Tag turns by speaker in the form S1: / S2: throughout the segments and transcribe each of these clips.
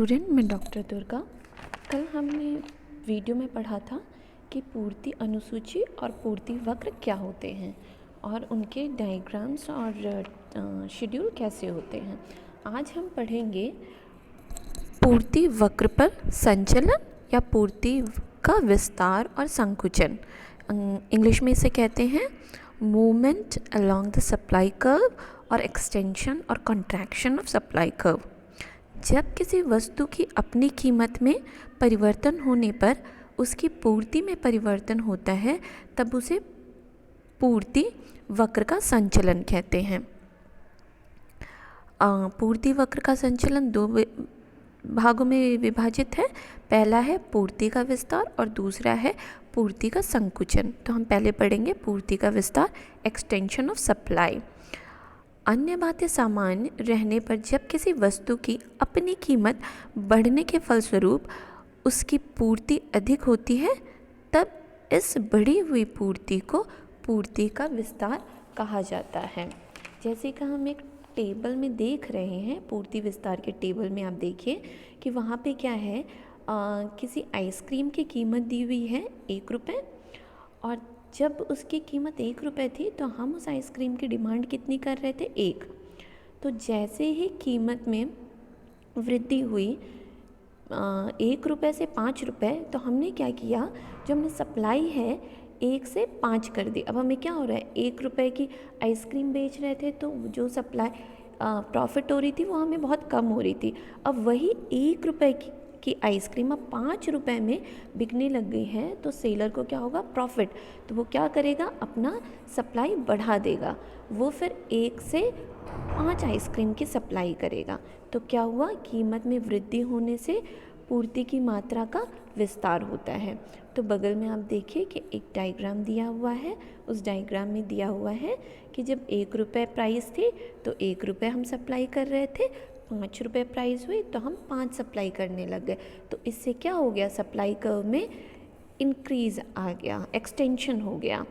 S1: Student, मैं doctor Durga. कल हमने वीडियो में पढ़ा था कि पूर्ति अनुसूची और पूर्ति वक्र क्या होते हैं और उनके डायग्राम्स और शेड्यूल कैसे होते हैं। आज हम पढ़ेंगे पूर्ति वक्र पर संचलन या पूर्ति का विस्तार और संकुचन। इंग्लिश में इसे कहते हैं movement along the supply curve और एक्सटेंशन और कॉन्ट्रैक्शन ऑफ सप्लाई कर्व। जब किसी वस्तु की अपनी कीमत में परिवर्तन होने पर उसकी पूर्ति में परिवर्तन होता है तब उसे पूर्ति वक्र का संचलन कहते हैं। पूर्ति वक्र का संचलन दो भागों में विभाजित है। पहला है पूर्ति का विस्तार और दूसरा है पूर्ति का संकुचन। तो हम पहले पढ़ेंगे पूर्ति का विस्तार, एक्सटेंशन ऑफ सप्लाई। अन्य बातें सामान्य रहने पर जब किसी वस्तु की अपनी कीमत बढ़ने के फलस्वरूप उसकी पूर्ति अधिक होती है तब इस बढ़ी हुई पूर्ति को पूर्ति का विस्तार कहा जाता है। जैसे कि हम एक टेबल में देख रहे हैं, पूर्ति विस्तार के टेबल में आप देखिए कि वहाँ पे क्या है, किसी आइसक्रीम की कीमत दी हुई है 1 रुपये, और जब उसकी कीमत 1 रुपये थी तो हम उस आइसक्रीम की डिमांड कितनी कर रहे थे, 1। तो जैसे ही कीमत में वृद्धि हुई 1 रुपये से 5 रुपये, तो हमने क्या किया, जो हमने सप्लाई है 1 से 5 कर दी। अब हमें क्या हो रहा है, 1 रुपये की आइसक्रीम बेच रहे थे तो जो सप्लाई प्रॉफिट हो रही थी वो हमें बहुत कम हो रही थी। अब वही 1 रुपये की आइसक्रीम अब 5 रुपये में बिकने लग गई है तो सेलर को क्या होगा, प्रॉफिट। तो वो क्या करेगा, अपना सप्लाई बढ़ा देगा। वो फिर 1 से 5 आइसक्रीम की सप्लाई करेगा। तो क्या हुआ, कीमत में वृद्धि होने से पूर्ति की मात्रा का विस्तार होता है। तो बगल में आप देखिए कि एक डायग्राम दिया हुआ है। उस डायग्राम में दिया हुआ है कि जब 1 रुपये प्राइस थी तो 1 रुपये हम सप्लाई कर रहे थे, 5 रुपये प्राइस हुई तो हम 5 सप्लाई करने लग गए। तो इससे क्या हो गया, सप्लाई कर्व में इंक्रीज़ आ गया, एक्सटेंशन हो गया।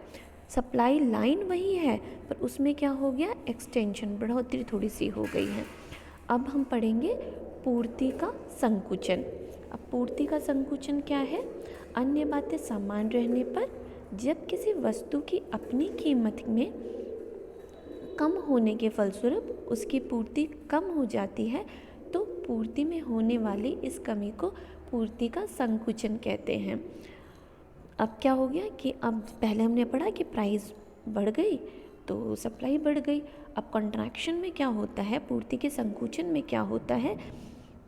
S1: सप्लाई लाइन वही है पर उसमें क्या हो गया, एक्सटेंशन, बढ़ोतरी थोड़ी सी हो गई है। अब हम पढ़ेंगे पूर्ति का संकुचन। अब पूर्ति का संकुचन क्या है, अन्य बातें समान रहने पर जब किसी वस्तु की अपनी कीमत में कम होने के फलस्वरूप उसकी पूर्ति कम हो जाती है तो पूर्ति में होने वाली इस कमी को पूर्ति का संकुचन कहते हैं। अब क्या हो गया कि अब पहले हमने पढ़ा कि प्राइस बढ़ गई तो सप्लाई बढ़ गई। अब कॉन्ट्रैक्शन में क्या होता है, पूर्ति के संकुचन में क्या होता है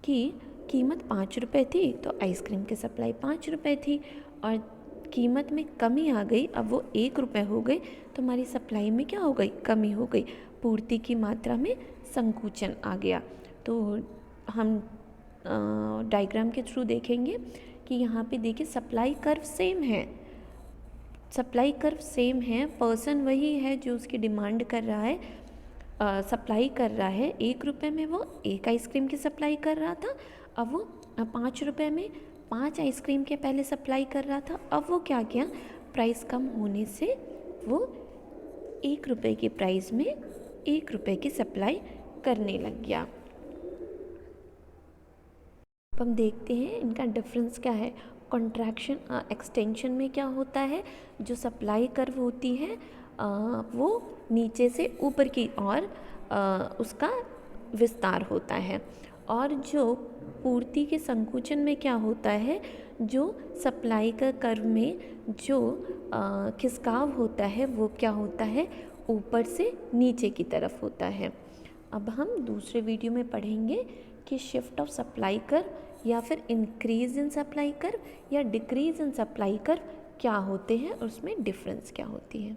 S1: कि कीमत 5 रुपये थी तो आइसक्रीम की सप्लाई 5 रुपये थी और कीमत में कमी आ गई, अब वो 1 रुपये हो गई तो हमारी सप्लाई में क्या हो गई, कमी हो गई, पूर्ति की मात्रा में संकुचन आ गया। तो हम डायग्राम के थ्रू देखेंगे कि यहाँ पे देखिए सप्लाई कर्व सेम है, सप्लाई कर्व सेम है, पर्सन वही है जो उसकी डिमांड कर रहा है, सप्लाई कर रहा है। 1 रुपये में वो 1 आइसक्रीम की सप्लाई कर रहा था, अब वो 5 रुपये में 5 आइसक्रीम के पहले सप्लाई कर रहा था। अब वो क्या किया, प्राइस कम होने से वो 1 रुपये की प्राइस में 1 रुपये की सप्लाई करने लग गया। अब हम देखते हैं इनका डिफरेंस क्या है। कॉन्ट्रैक्शन एक्सटेंशन में क्या होता है, जो सप्लाई कर्व होती है वो नीचे से ऊपर की ओर उसका विस्तार होता है, और जो पूर्ति के संकुचन में क्या होता है, जो सप्लाई का कर्व में जो खिसकाव होता है वो क्या होता है, ऊपर से नीचे की तरफ होता है। अब हम दूसरे वीडियो में पढ़ेंगे कि शिफ्ट ऑफ सप्लाई कर्व या फिर इंक्रीज इन सप्लाई कर्व या डिक्रीज इन सप्लाई कर्व क्या होते हैं और उसमें डिफरेंस क्या होती है।